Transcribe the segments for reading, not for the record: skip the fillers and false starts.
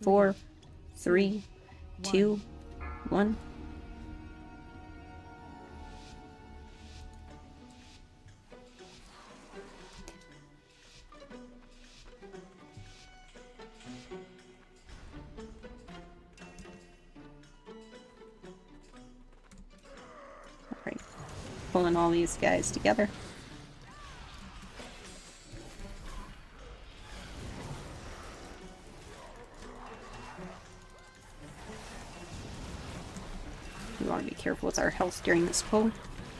4, 3, 2, 1. Alright, pulling all these guys together. We want to be careful with our health during this pull.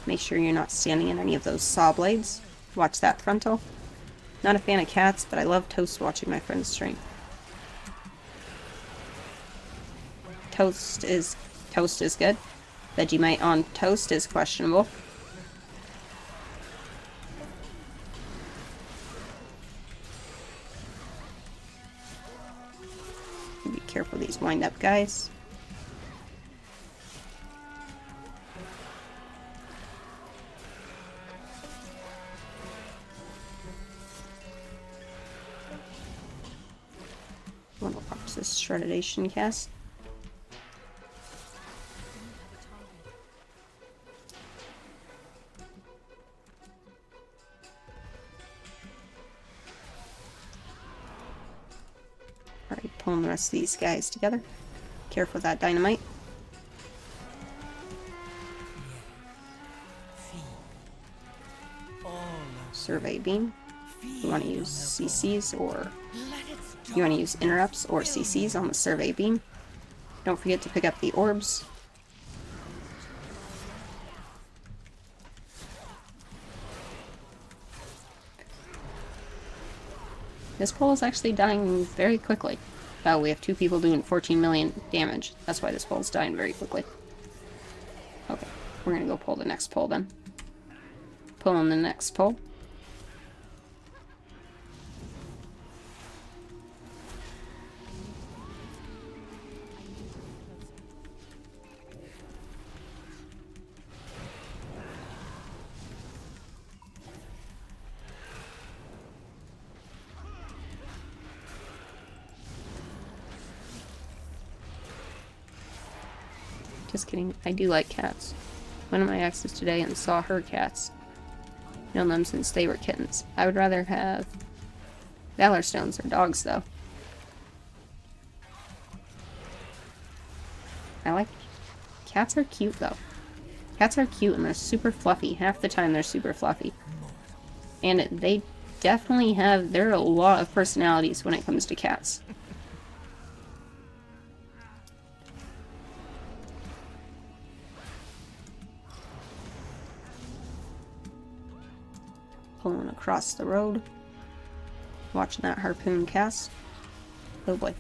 Make sure you're not standing in any of those saw blades. Watch that frontal. Not a fan of cats, but I love Toast watching my friends stream. Toast is good. Vegemite on toast is questionable. Be careful of these wind-up guys. I want to watch this shreddation cast. Alright, pulling the rest of these guys together. Careful with that dynamite. Survey beam. You want to use CCs or you want to use interrupts or CCs on the survey beam. Don't forget to pick up the orbs. This pole is actually dying very quickly. Oh, we have 2 people doing 14 million damage. That's why this pole is dying very quickly. Okay, we're gonna go pull the next pole then. Pulling the next pole. Just kidding, I do like cats. One of my exes today and saw her cats. Known them since they were kittens. I would rather have Valor Stones or dogs though. Cats are cute though. Cats are cute and they're super fluffy. Half the time they're super fluffy. And they definitely there are a lot of personalities when it comes to cats. Pulling across the road. Watching that harpoon cast. Oh boy.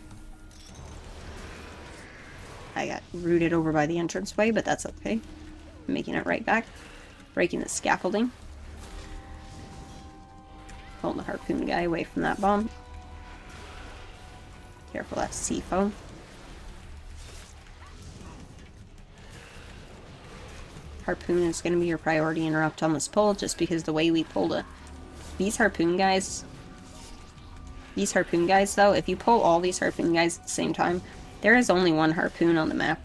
I got rooted over by the entranceway, but that's okay. Making it right back. Breaking the scaffolding. Pulling the harpoon guy away from that bomb. Careful, that's sea foam. Harpoon is going to be your priority interrupt on this pull, just because the way we pulled it. These harpoon guys though, if you pull all these harpoon guys at the same time, there is only one harpoon on the map.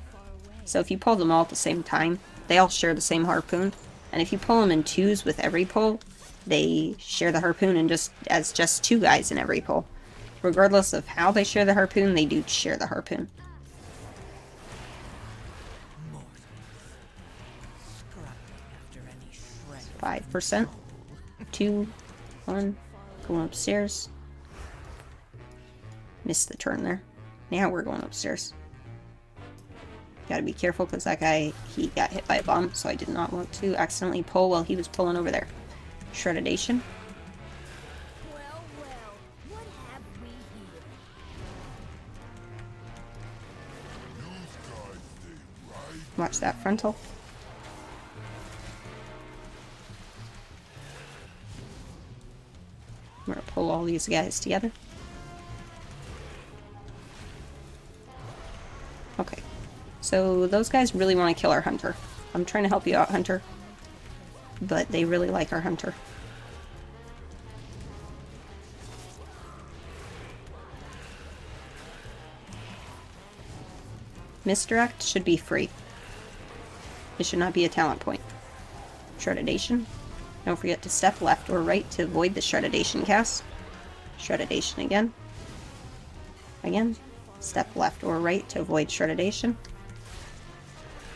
So if you pull them all at the same time, they all share the same harpoon. And if you pull them in twos with every pull, they share the harpoon and as just 2 guys in every pull. Regardless of how they share the harpoon, they do share the harpoon. 5%. 2, 1. Going upstairs. Missed the turn there. Now we're going upstairs. Gotta be careful because that guy, he got hit by a bomb, so I did not want to accidentally pull while he was pulling over there. Shreddation. Well, what have we here? Watch that frontal. I'm gonna pull all these guys together. Okay. So those guys really want to kill our hunter. I'm trying to help you out, hunter. But they really like our hunter. Misdirect should be free. It should not be a talent point. Shreddation. Don't forget to step left or right to avoid the Shreddation cast. Shreddation again. Again. Step left or right to avoid Shreddation.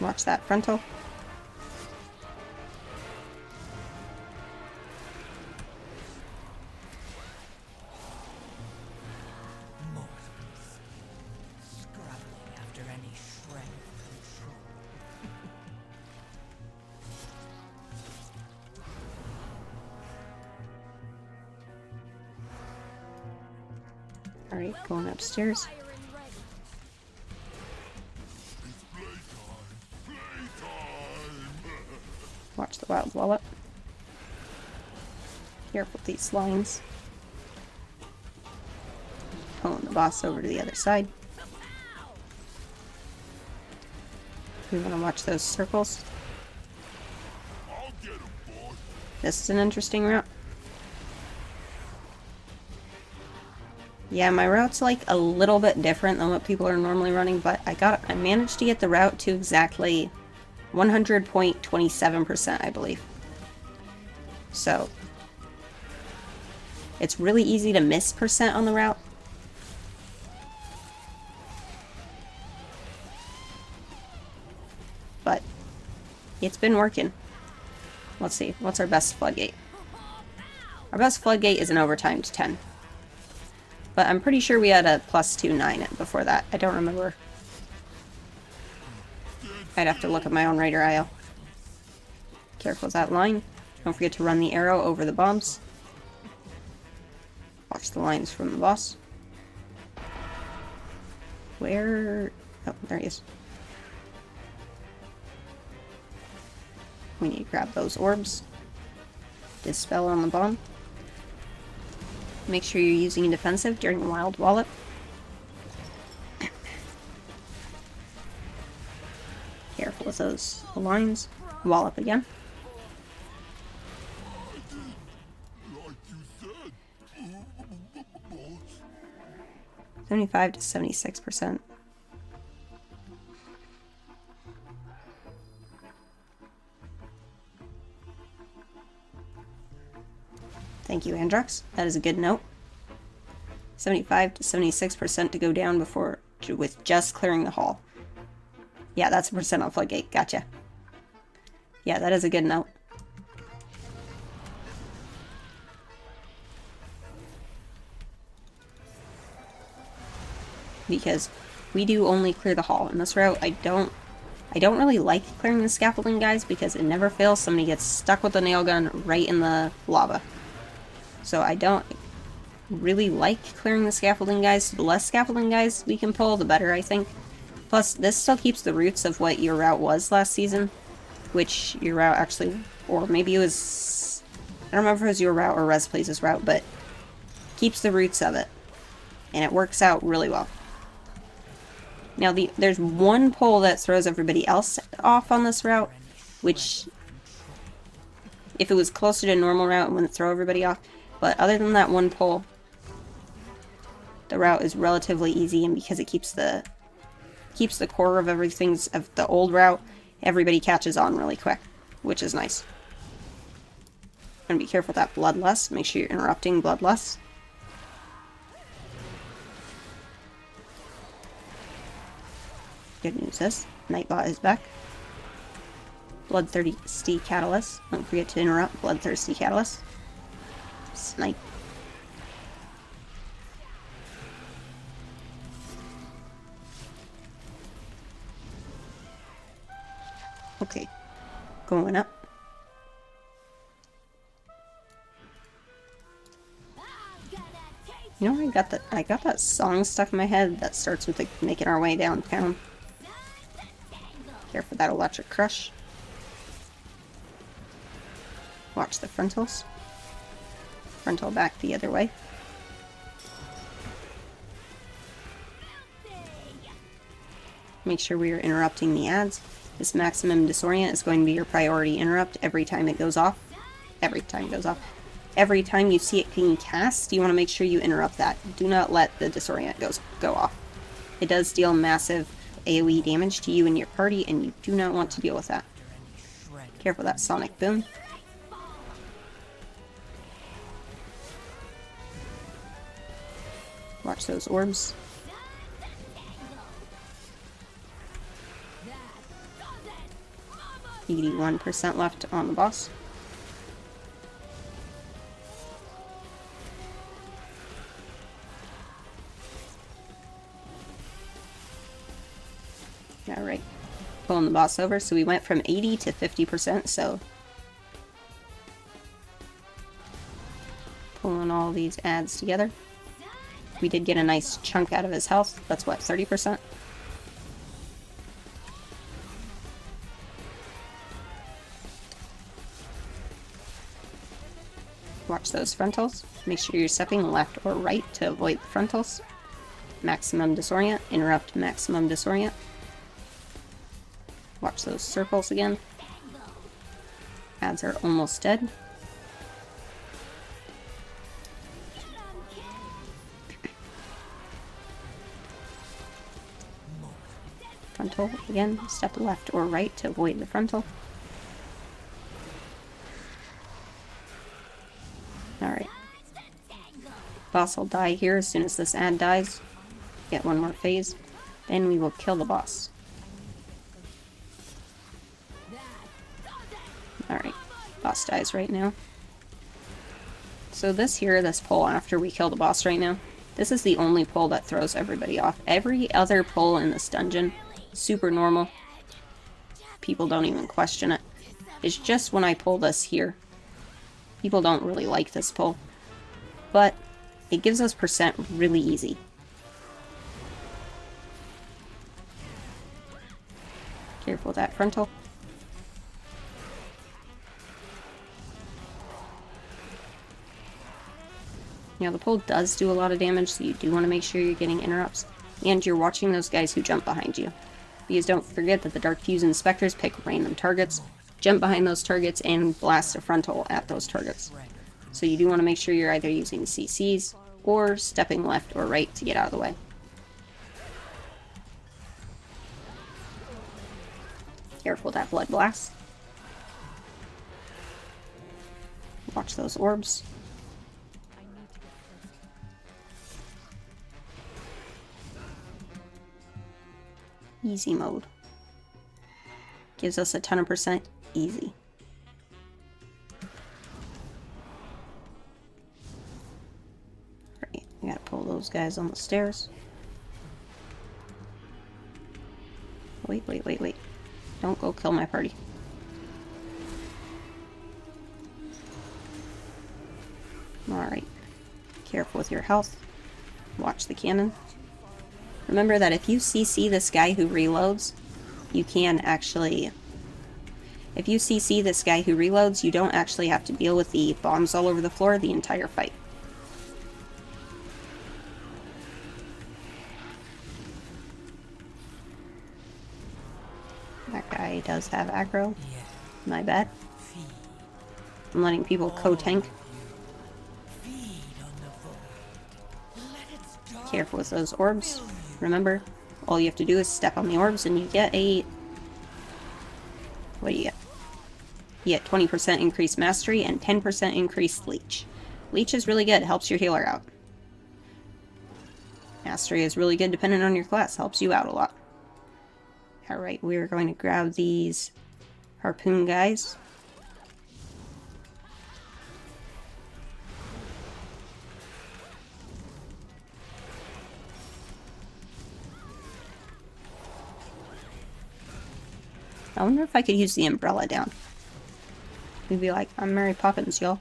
Watch that frontal. Alright, going upstairs. Watch the wild wallop. Careful with these lines. Pulling the boss over to the other side. We want to watch those circles. This is an interesting route. Yeah, my route's like a little bit different than what people are normally running, but I managed to get the route to exactly 100.27%, I believe. So it's really easy to miss percent on the route. But it's been working. Let's see, what's our best Floodgate? Our best Floodgate is an overtime to 10. But I'm pretty sure we had a +2/9 before that. I don't remember. I'd have to look at my own Raider IO. Careful with that line. Don't forget to run the arrow over the bombs. Watch the lines from the boss. Where? Oh, there he is. We need to grab those orbs. Dispel on the bomb. Make sure you're using a defensive during the wild wallop. Careful with those lines. Wallop again. Like you said. 75 to 76%. Thank you, Androx. That is a good note. 75 to 76% to go down before with just clearing the hall. Yeah, that's a percent on Floodgate. Gotcha. Yeah, that is a good note. Because we do only clear the hall. In this route, I don't really like clearing the scaffolding guys because it never fails. Somebody gets stuck with the nail gun right in the lava. So I don't really like clearing the scaffolding guys. The less scaffolding guys we can pull, the better, I think. Plus, this still keeps the roots of what your route was last season. Which your route actually, or maybe it was, I don't remember if it was your route or ResPlays' route, but keeps the roots of it. And it works out really well. Now, there's one pull that throws everybody else off on this route, which, if it was closer to normal route, it wouldn't throw everybody off. But other than that one pull, the route is relatively easy, and because it keeps the core of everything of the old route, everybody catches on really quick, which is nice. And be careful with that Bloodlust. Make sure you're interrupting Bloodlust. Good news is, Nightbot is back. Bloodthirsty Catalyst. Don't forget to interrupt Bloodthirsty Catalyst. Snipe. Okay. Going up. You know, I got that song stuck in my head that starts with the making our way downtown. Care for that electric crush. Watch the frontals. Frontal back the other way. Make sure we are interrupting the ads. This maximum disorient is going to be your priority interrupt every time it goes off. Every time it goes off. Every time you see it being cast, you want to make sure you interrupt that. Do not let the disorient go off. It does deal massive AoE damage to you and your party, and you do not want to deal with that. Careful that sonic boom. Watch those orbs. 81% left on the boss. Alright, pulling the boss over. So we went from 80 to 50%, so pulling all these adds together. We did get a nice chunk out of his health. That's what, 30%? Watch those frontals. Make sure you're stepping left or right to avoid the frontals. Maximum disorient, interrupt maximum disorient. Watch those circles again. Ads are almost dead. Frontal again, step left or right to avoid the frontal. Alright. Boss will die here as soon as this ad dies. Get one more phase. Then we will kill the boss. Alright. Boss dies right now. So this pull after we kill the boss right now, this is the only pull that throws everybody off. Every other pull in this dungeon, super normal. People don't even question it. It's just when I pull this here. People don't really like this pull. But it gives us percent really easy. Careful with that frontal. Now the pull does do a lot of damage, so you do want to make sure you're getting interrupts. And you're watching those guys who jump behind you. Because don't forget that the Dark Fuse Inspectors pick random targets, jump behind those targets, and blast a frontal at those targets. So you do want to make sure you're either using CCs or stepping left or right to get out of the way. Careful with that blood blast. Watch those orbs. Easy mode. Gives us a ton of percent easy. Right, we gotta pull those guys on the stairs. Wait. Don't go kill my party. Alright. Careful with your health. Watch the cannon. Remember that if you CC this guy who reloads, you can actually... If you CC this guy who reloads, you don't actually have to deal with the bombs all over the floor the entire fight. That guy does have aggro. My bad. I'm letting people co-tank. Careful with those orbs. Remember, all you have to do is step on the orbs and you get a... What do you get? You get 20% increased mastery and 10% increased leech. Leech is really good, helps your healer out. Mastery is really good depending on your class, helps you out a lot. Alright, we're going to grab these harpoon guys. I wonder if I could use the umbrella down. We'd be like, I'm Mary Poppins, y'all.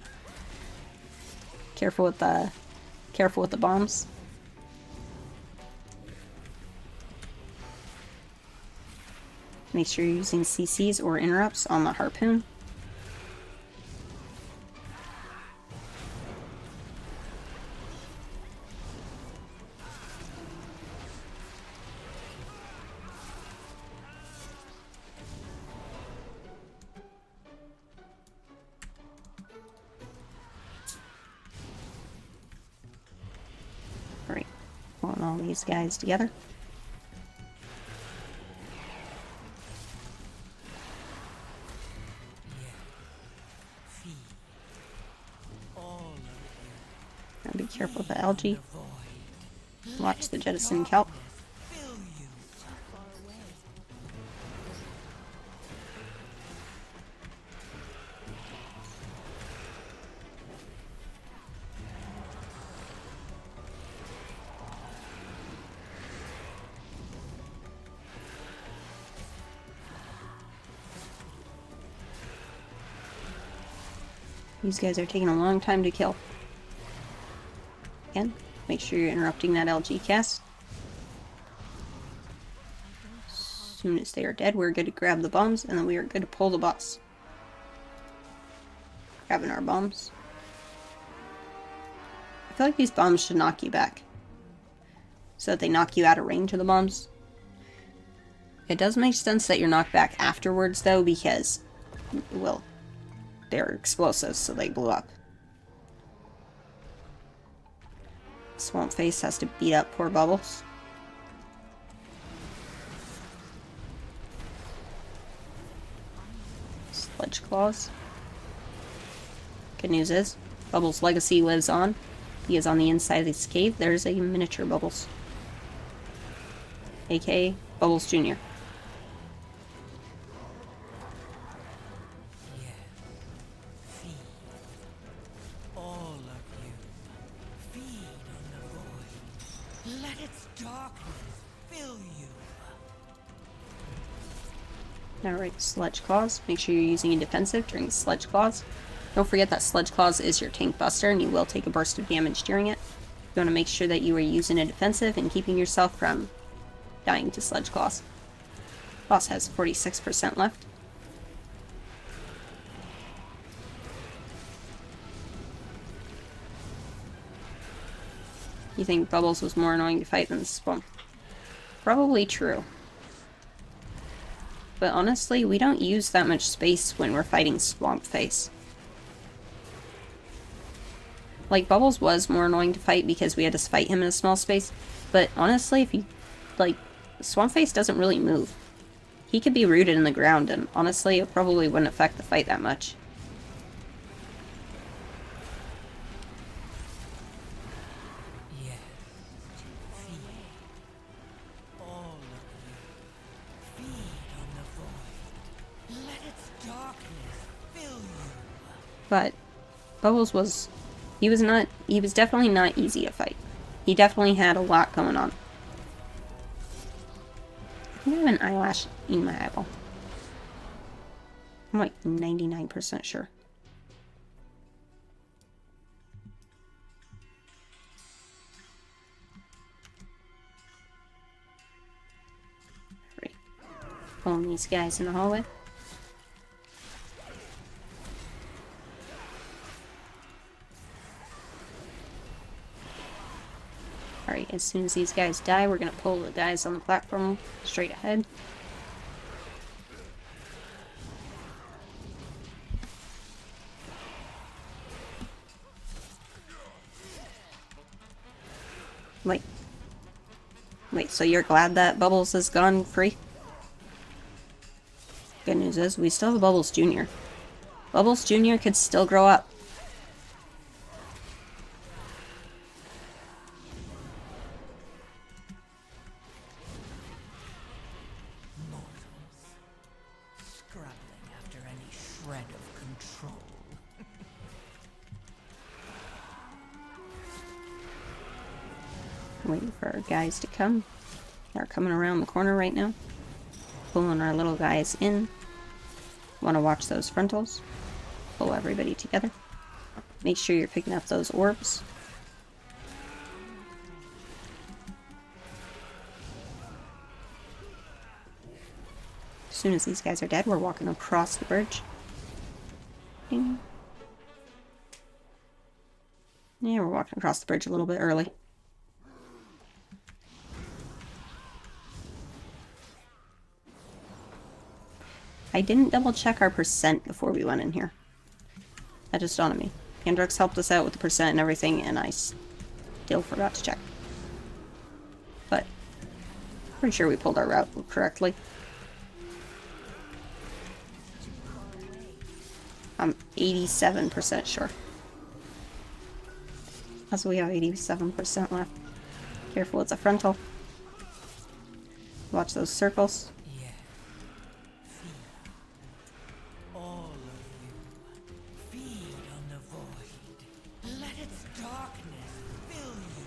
Careful with the bombs. Make sure you're using CCs or interrupts on the harpoon. Alright, pulling all these guys together. Be careful with the algae. Watch the jettison kelp. These guys are taking a long time to kill. Again, make sure you're interrupting that LG cast. As soon as they are dead, we're good to grab the bombs, and then we are good to pull the boss. Grabbing our bombs. I feel like these bombs should knock you back, so that they knock you out of range of the bombs. It does make sense that you're knocked back afterwards, though, because, well, they're explosives, so they blew up. Swamp Face has to beat up poor Bubbles. Sludge Claws. Good news is, Bubbles' legacy lives on. He is on the inside of this cave. There's a miniature Bubbles. aka Bubbles Jr. Alright, Sludge Claws. Make sure you're using a defensive during Sludge Claws. Don't forget that Sludge Claws is your tank buster and you will take a burst of damage during it. You want to make sure that you are using a defensive and keeping yourself from dying to Sludge Claws. Boss has 46% left. You think Bubbles was more annoying to fight than Swamp? Probably true. But honestly, we don't use that much space when we're fighting Swamp Face. Like, Bubbles was more annoying to fight because we had to fight him in a small space. But honestly, if you, like, Swamp Face doesn't really move. He could be rooted in the ground, and honestly, it probably wouldn't affect the fight that much. But Bubbles was, he was definitely not easy to fight. He definitely had a lot going on. I think I have an eyelash in my eyeball. I'm like 99% sure. Right. Pulling these guys in the hallway. Alright, as soon as these guys die, we're going to pull the guys on the platform straight ahead. Wait, so you're glad that Bubbles has gone free? Good news is, we still have Bubbles Jr. Bubbles Jr. could still grow up. Waiting for our guys to come. They're coming around the corner right now. Pulling our little guys in. Want to watch those frontals. Pull everybody together. Make sure you're picking up those orbs. As soon as these guys are dead, we're walking across the bridge. Ding. Yeah, we're walking across the bridge a little bit early. I didn't double check our percent before we went in here. That just dawned on me. Andrux helped us out with the percent and everything, and I still forgot to check. But, pretty sure we pulled our route correctly. I'm 87% sure. Also, we have 87% left. Careful, it's a frontal. Watch those circles. Yeah. Feed. All of you. Feed on the void. Let its darkness fill you.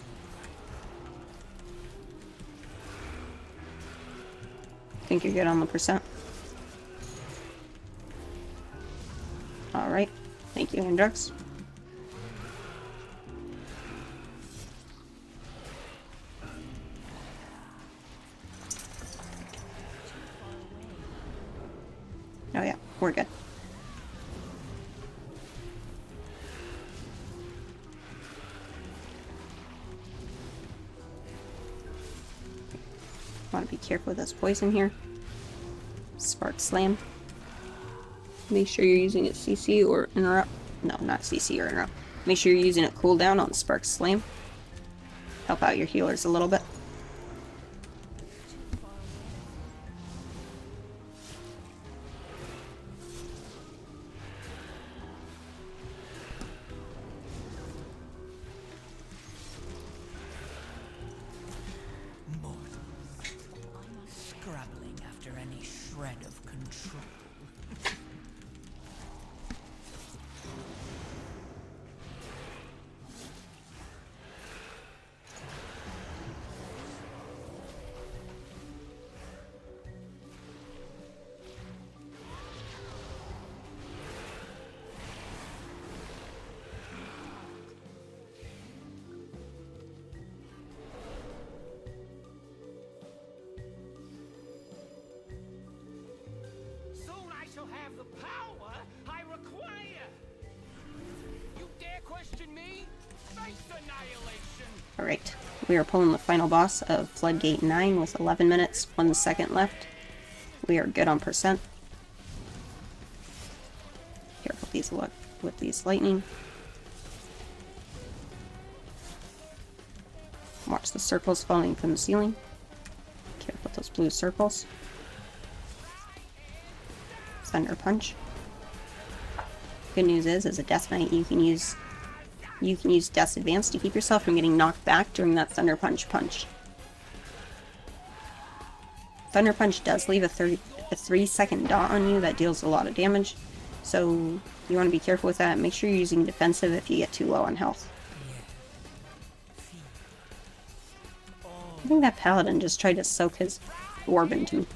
Think you're good on the percent. Alright. Thank you, Hendrix. Oh yeah, we're good. Want to be careful with this poison here. Spark Slam. Make sure you're using it CC or interrupt. No, not CC or interrupt. Make sure you're using it cooldown on Spark Slam. Help out your healers a little bit. Scrabbling after any shred of control. Soon I shall have the power I require. You dare question me? Face annihilation. Alright, we are pulling the final boss of Floodgate 9 with 11 minutes, 1 second left. We are good on percent. Careful with these lightning. Watch the circles falling from the ceiling. Careful with those blue circles. Thunder Punch. Good news is, as a Death Knight, you can use Death's Advance to keep yourself from getting knocked back during that Thunder Punch punch. Thunder Punch does leave a 3-second dot on you that deals a lot of damage, so you want to be careful with that. Make sure you're using defensive if you get too low on health. I think that Paladin just tried to soak his orb into me.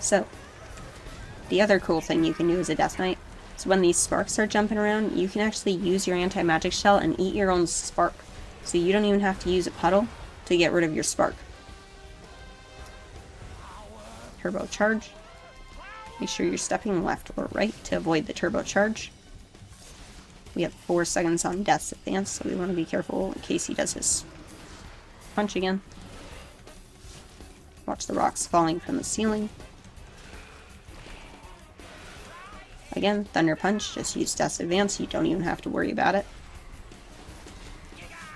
So, the other cool thing you can do as a Death Knight is when these sparks are jumping around, you can actually use your anti-magic shell and eat your own spark. So you don't even have to use a puddle to get rid of your spark. Turbo charge. Make sure you're stepping left or right to avoid the turbo charge. We have 4 seconds on Death's Advance, so we want to be careful in case he does his punch again. Watch the rocks falling from the ceiling. Again, Thunder Punch, just use Death's Advance, you don't even have to worry about it.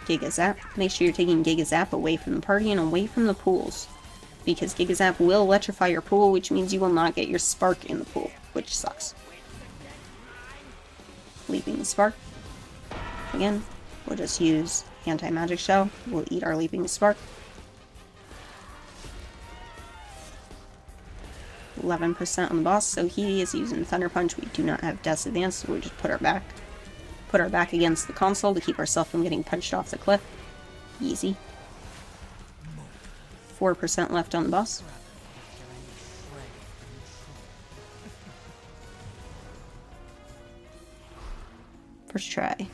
Giga Zap. Make sure you're taking Giga Zap away from the party and away from the pools, because Giga Zap will electrify your pool, which means you will not get your spark in the pool, which sucks. Leaping Spark. Again, we'll just use Anti-Magic Shell. We'll eat our Leaping Spark. 11% on the boss, so he is using Thunder Punch. We do not have Death's Advance, so we just put our back against the console to keep ourselves from getting punched off the cliff. Easy. 4% left on the boss. First try.